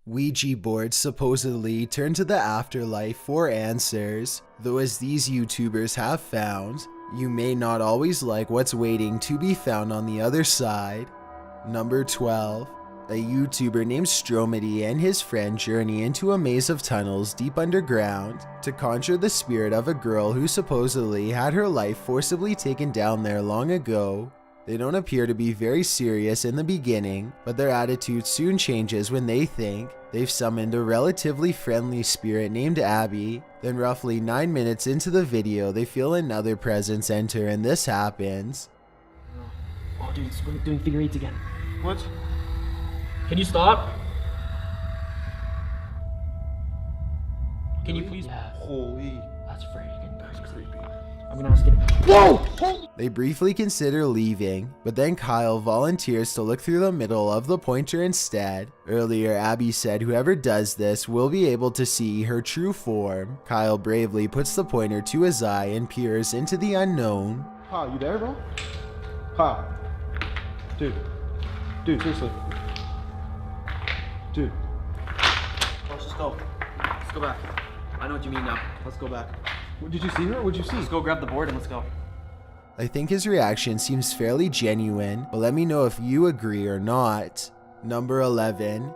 Ouija boards supposedly turn to the afterlife for answers, though as these YouTubers have found, you may not always like what's waiting to be found on the other side. Number 12. A YouTuber named Stromedy and his friend journey into a maze of tunnels deep underground to conjure the spirit of a girl who supposedly had her life forcibly taken down there long ago. They don't appear to be very serious in the beginning, but their attitude soon changes when they think they've summoned a relatively friendly spirit named Abby. Then roughly 9 minutes into the video, they feel another presence enter and this happens. Oh dude, it's doing figure eights again. What? Can you stop? Can you please? Yeah. Holy. That's freaking creepy. Creepy. I'm gonna ask it. Whoa! They briefly consider leaving, but then Kyle volunteers to look through the middle of the pointer instead. Earlier, Abby said whoever does this will be able to see her true form. Kyle bravely puts the pointer to his eye and peers into the unknown. Ha, you there, bro? Ha. Dude, seriously. Dude. Let's just go. Let's go back. I know what you mean now. Let's go back. What, did you see her? What'd you see? Let's go grab the board and let's go. I think his reaction seems fairly genuine, but let me know if you agree or not. Number 11.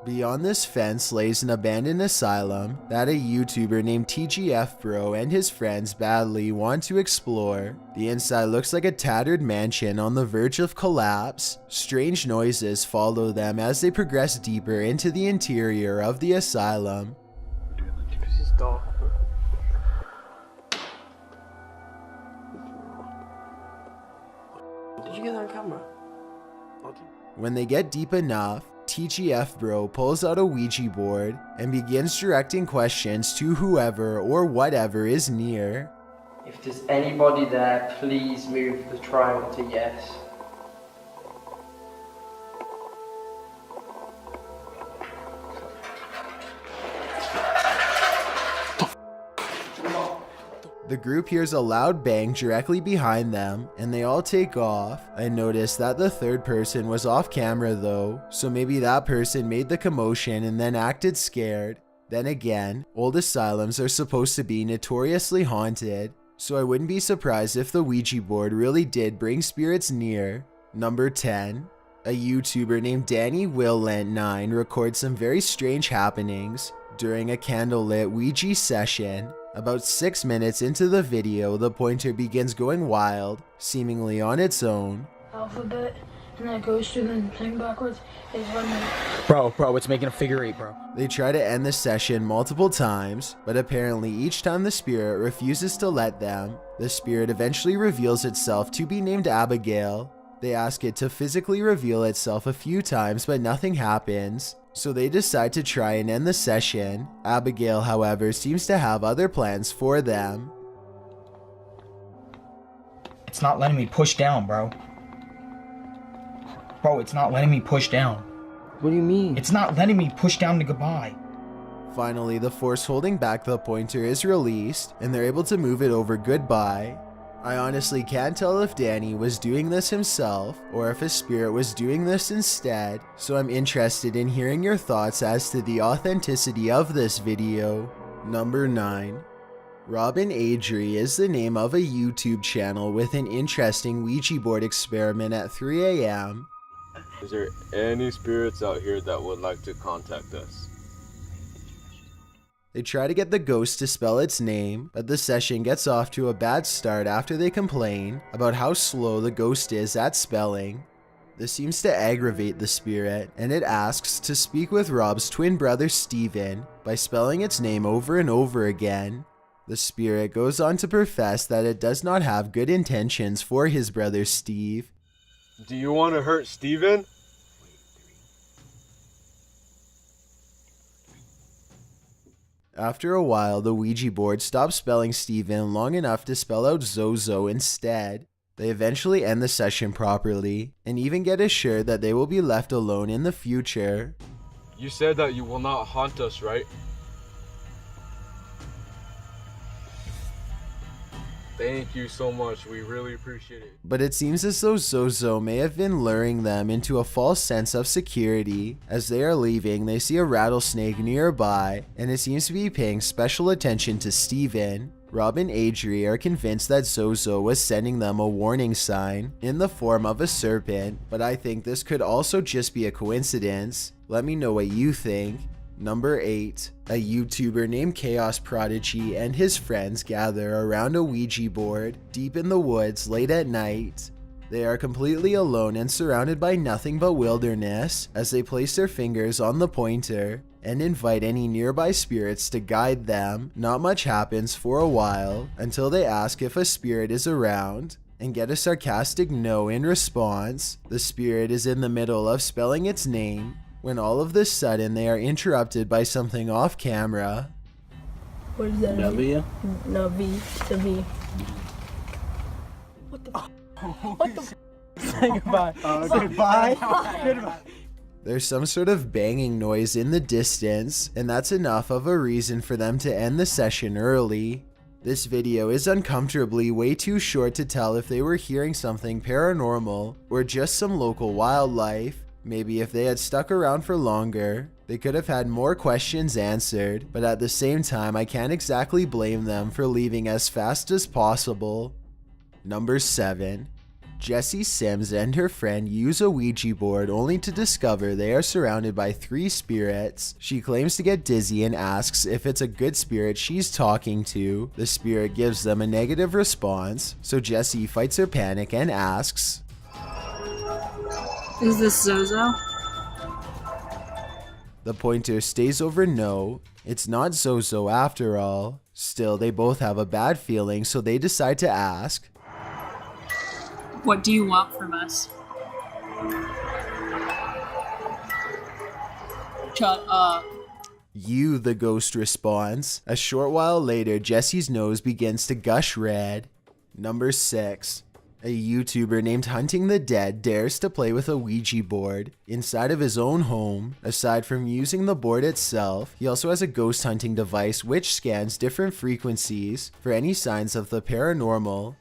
Beyond this fence lays an abandoned asylum that a YouTuber named TGF Bro and his friends badly want to explore. The inside looks like a tattered mansion on the verge of collapse. Strange noises follow them as they progress deeper into the interior of the asylum. This is dark. Did you get that on camera? When they get deep enough, TGF Bro pulls out a Ouija board and begins directing questions to whoever or whatever is near. If there's anybody there, please move the triangle to yes. The group hears a loud bang directly behind them, and they all take off. I noticed that the third person was off camera though, so maybe that person made the commotion and then acted scared. Then again, old asylums are supposed to be notoriously haunted, so I wouldn't be surprised if the Ouija board really did bring spirits near. Number 10. A YouTuber named Danny Willant9 records some very strange happenings during a candlelit Ouija session. About 6 minutes into the video, the pointer begins going wild, seemingly on its own. Alphabet, and then it goes through the thing backwards. Is running. Bro, it's making a figure eight, bro. They try to end the session multiple times, but apparently each time the spirit refuses to let them. The spirit eventually reveals itself to be named Abigail. They ask it to physically reveal itself a few times, but nothing happens. So they decide to try and end the session. Abigail, however, seems to have other plans for them. It's not letting me push down, bro. Bro, it's not letting me push down. What do you mean? It's not letting me push down to goodbye. Finally, the force holding back the pointer is released, and they're able to move it over goodbye. I honestly can't tell if Danny was doing this himself or if a spirit was doing this instead, so I'm interested in hearing your thoughts as to the authenticity of this video. Number 9. Robin Adri is the name of a YouTube channel with an interesting Ouija board experiment at 3 a.m. Is there any spirits out here that would like to contact us? They try to get the ghost to spell its name, but the session gets off to a bad start after they complain about how slow the ghost is at spelling. This seems to aggravate the spirit, and it asks to speak with Rob's twin brother Steven by spelling its name over and over again. The spirit goes on to profess that it does not have good intentions for his brother Steve. Do you want to hurt Steven? After a while, the Ouija board stops spelling Steven long enough to spell out Zozo instead. They eventually end the session properly, and even get assured that they will be left alone in the future. You said that you will not haunt us, right? Thank you so much. We really appreciate it. But it seems as though Zozo may have been luring them into a false sense of security. As they are leaving, they see a rattlesnake nearby, and it seems to be paying special attention to Steven. Rob and Adri are convinced that Zozo was sending them a warning sign in the form of a serpent, but I think this could also just be a coincidence. Let me know what you think. Number 8. A YouTuber named Chaos Prodigy and his friends gather around a Ouija board deep in the woods late at night. They are completely alone and surrounded by nothing but wilderness as they place their fingers on the pointer and invite any nearby spirits to guide them. Not much happens for a while until they ask if a spirit is around and get a sarcastic no in response. The spirit is in the middle of spelling its name when all of a sudden they are interrupted by something off camera. What is that? W? No, V. It's a V. What the What the Say goodbye. Goodbye. Goodbye. There's some sort of banging noise in the distance, and that's enough of a reason for them to end the session early. This video is uncomfortably way too short to tell if they were hearing something paranormal or just some local wildlife. Maybe if they had stuck around for longer, they could have had more questions answered, but at the same time, I can't exactly blame them for leaving as fast as possible. Number 7. Jessie Sims and her friend use a Ouija board only to discover they are surrounded by 3 spirits. She claims to get dizzy and asks if it's a good spirit she's talking to. The spirit gives them a negative response, so Jessie fights her panic and asks, "Is this Zozo?" The pointer stays over no. It's not Zozo after all. Still, they both have a bad feeling, so they decide to ask, "What do you want from us?" "Shut up." You, the ghost responds. A short while later, Jessie's nose begins to gush red. Number 6. A YouTuber named Hunting the Dead dares to play with a Ouija board inside of his own home. Aside from using the board itself, he also has a ghost hunting device which scans different frequencies for any signs of the paranormal.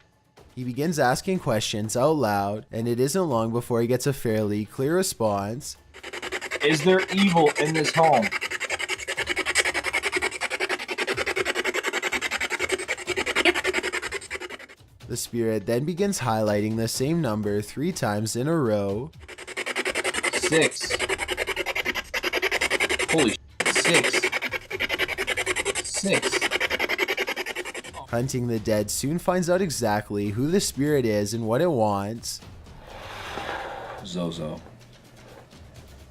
He begins asking questions out loud, and it isn't long before he gets a fairly clear response. Is there evil in this home? The spirit then begins highlighting the same number 3 times in a row. 6. Holy shit, 6. 6. Hunting the Dead soon finds out exactly who the spirit is and what it wants. Zozo,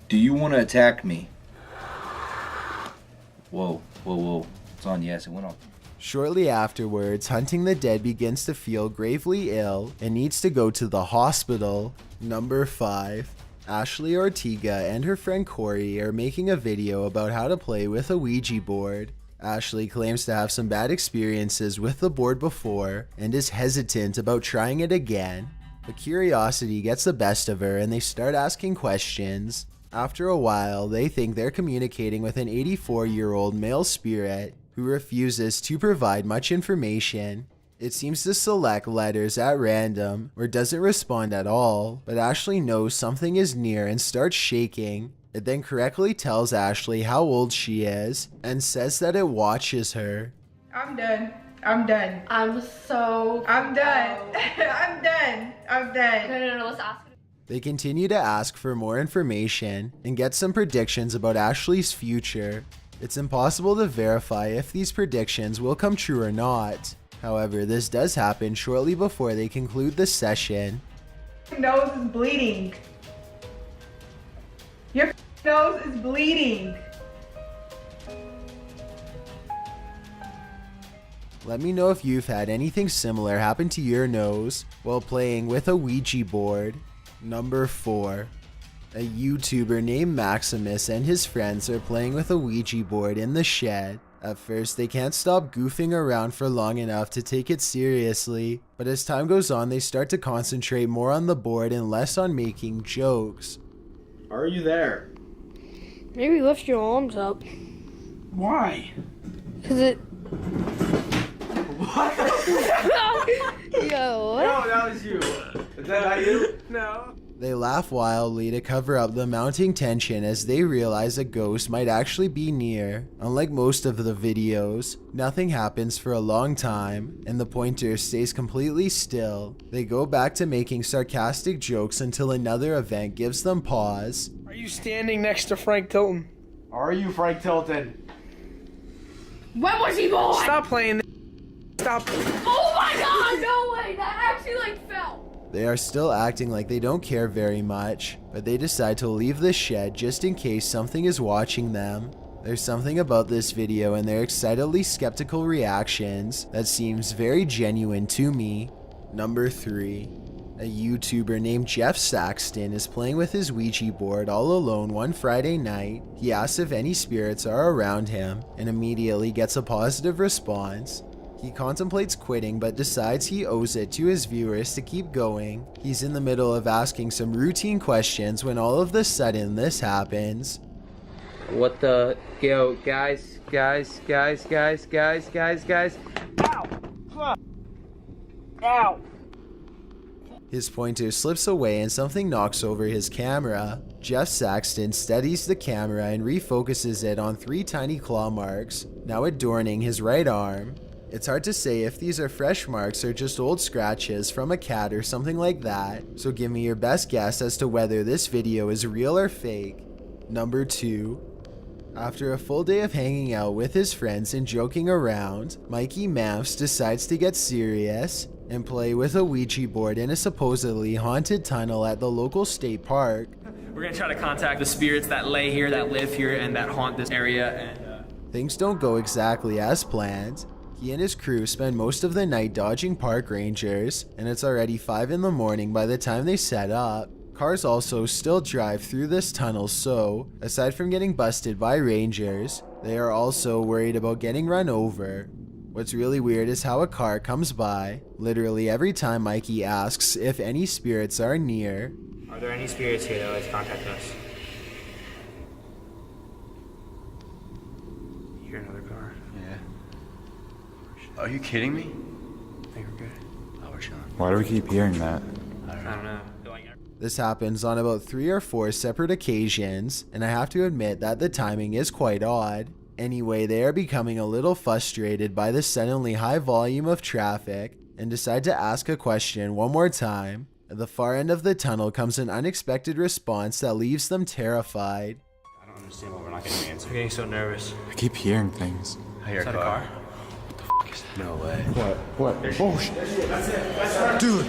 do you want to attack me? Whoa, whoa, whoa. It's on, yes, it went off. Shortly afterwards, Hunting the Dead begins to feel gravely ill and needs to go to the hospital. Number 5. Ashley Ortega and her friend Corey are making a video about how to play with a Ouija board. Ashley claims to have some bad experiences with the board before and is hesitant about trying it again. But curiosity gets the best of her and they start asking questions. After a while, they think they're communicating with an 84-year-old male spirit who refuses to provide much information. It seems to select letters at random or doesn't respond at all, but Ashley knows something is near and starts shaking. It then correctly tells Ashley how old she is and says that it watches her. I'm done. I'm done. I'm so. I'm done. I'm done. I'm done. No, let's ask. They continue to ask for more information and get some predictions about Ashley's future. It's impossible to verify if these predictions will come true or not. However, this does happen shortly before they conclude the session. Your nose is bleeding. Your nose is bleeding. Let me know if you've had anything similar happen to your nose while playing with a Ouija board. Number 4. A YouTuber named Maximus and his friends are playing with a Ouija board in the shed. At first, they can't stop goofing around for long enough to take it seriously, but as time goes on, they start to concentrate more on the board and less on making jokes. Are you there? Maybe lift your arms up. Why? Cause it. Yo. that was you. Is that not you? No. They laugh wildly to cover up the mounting tension as they realize a ghost might actually be near. Unlike most of the videos, nothing happens for a long time, and the pointer stays completely still. They go back to making sarcastic jokes until another event gives them pause. Are you standing next to Frank Tilton? Are you Frank Tilton? When was he born? Stop playing. Stop. Oh my god, no way! That actually like fell. They are still acting like they don't care very much, but they decide to leave the shed just in case something is watching them. There's something about this video and their excitedly skeptical reactions that seems very genuine to me. Number 3. A YouTuber named Jeff Saxton is playing with his Ouija board all alone one Friday night. He asks if any spirits are around him and immediately gets a positive response. He contemplates quitting but decides he owes it to his viewers to keep going. He's in the middle of asking some routine questions when all of a sudden this happens. What the... Yo, guys. Ow! His pointer slips away and something knocks over his camera. Jeff Saxton steadies the camera and refocuses it on 3 tiny claw marks, now adorning his right arm. It's hard to say if these are fresh marks or just old scratches from a cat or something like that, so give me your best guess as to whether this video is real or fake. Number 2. After a full day of hanging out with his friends and joking around, Mikey Mamps decides to get serious and play with a Ouija board in a supposedly haunted tunnel at the local state park. We're gonna try to contact the spirits that lay here, that live here, and that haunt this area. And Things don't go exactly as planned. He and his crew spend most of the night dodging park rangers, and it's already 5 in the morning by the time they set up. Cars also still drive through this tunnel, so aside from getting busted by rangers, they are also worried about getting run over. What's really weird is how a car comes by literally every time Mikey asks if any spirits are near. Are there any spirits here that would like to contact us? You hear another car? Yeah. Are you kidding me? I think we're good. Oh, we're chilling. Why do we keep hearing that? I don't know. This happens on about 3 or 4 separate occasions, and I have to admit that the timing is quite odd. Anyway, they are becoming a little frustrated by the suddenly high volume of traffic and decide to ask a question one more time. At the far end of the tunnel comes an unexpected response that leaves them terrified. I don't understand why we're not getting an answer. I'm getting so nervous. I keep hearing things. I hear Is that a car? What the f is that? No way. What? Oh shit. Dude.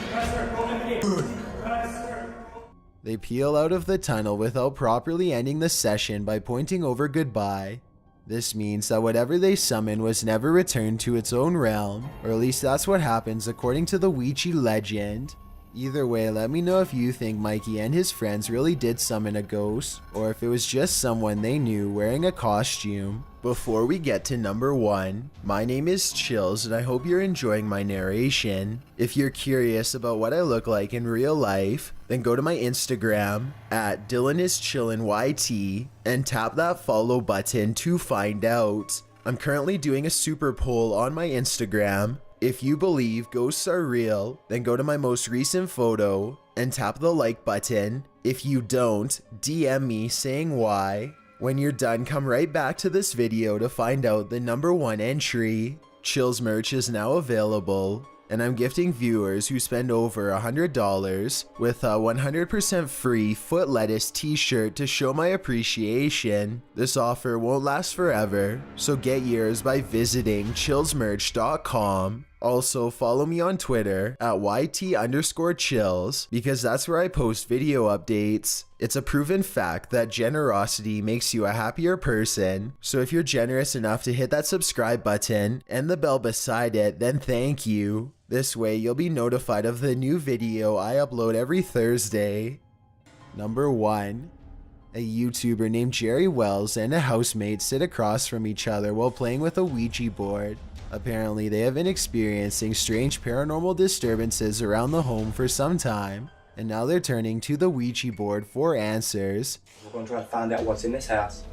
They peel out of the tunnel without properly ending the session by pointing over goodbye. This means that whatever they summon was never returned to its own realm, or at least that's what happens according to the Ouija legend. Either way, let me know if you think Mikey and his friends really did summon a ghost, or if it was just someone they knew wearing a costume. Before we get to number 1, my name is Chills and I hope you're enjoying my narration. If you're curious about what I look like in real life, then go to my Instagram at DylanIsChillinYT and tap that follow button to find out. I'm currently doing a super poll on my Instagram. If you believe ghosts are real, then go to my most recent photo and tap the like button. If you don't, DM me saying why. When you're done, come right back to this video to find out the number 1 entry. Chills merch is now available, and I'm gifting viewers who spend over $100 with a 100% free foot lettuce t-shirt to show my appreciation. This offer won't last forever, so get yours by visiting chillsmerch.com. Also, follow me on Twitter at YT_chills because that's where I post video updates. It's a proven fact that generosity makes you a happier person, so if you're generous enough to hit that subscribe button and the bell beside it, then thank you. This way you'll be notified of the new video I upload every Thursday. Number 1. A YouTuber named Jerry Wells and a housemate sit across from each other while playing with a Ouija board. Apparently, they have been experiencing strange paranormal disturbances around the home for some time, and now they're turning to the Ouija board for answers. We're going to try to find out what's in this house.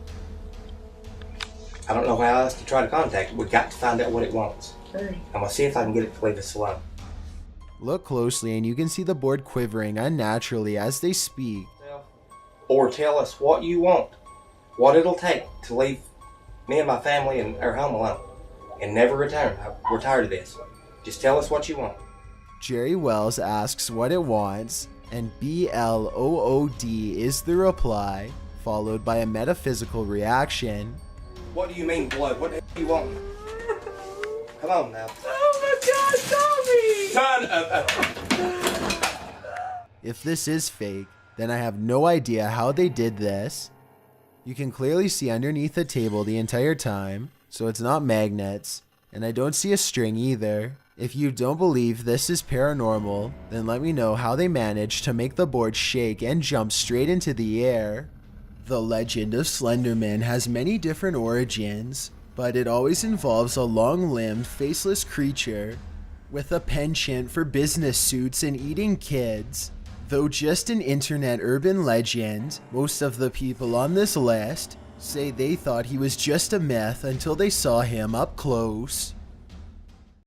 I don't know how else to try to contact it. We've got to find out what it wants. I'm gonna see if I can get it to leave us alone. Look closely and you can see the board quivering unnaturally as they speak. Or tell us what you want, what it'll take to leave me and my family and our home alone, and never return. We're tired of this. Just tell us what you want. Jerry Wells asks what it wants, and BLOOD is the reply, followed by a metaphysical reaction. What do you mean, blood? What do you want? Come on now. Oh my God, Tommy! If this is fake, then I have no idea how they did this. You can clearly see underneath the table the entire time, so it's not magnets, and I don't see a string either. If you don't believe this is paranormal, then let me know how they managed to make the board shake and jump straight into the air. The legend of Slenderman has many different origins, but it always involves a long-limbed, faceless creature with a penchant for business suits and eating kids. Though just an internet urban legend, most of the people on this list say they thought he was just a myth until they saw him up close.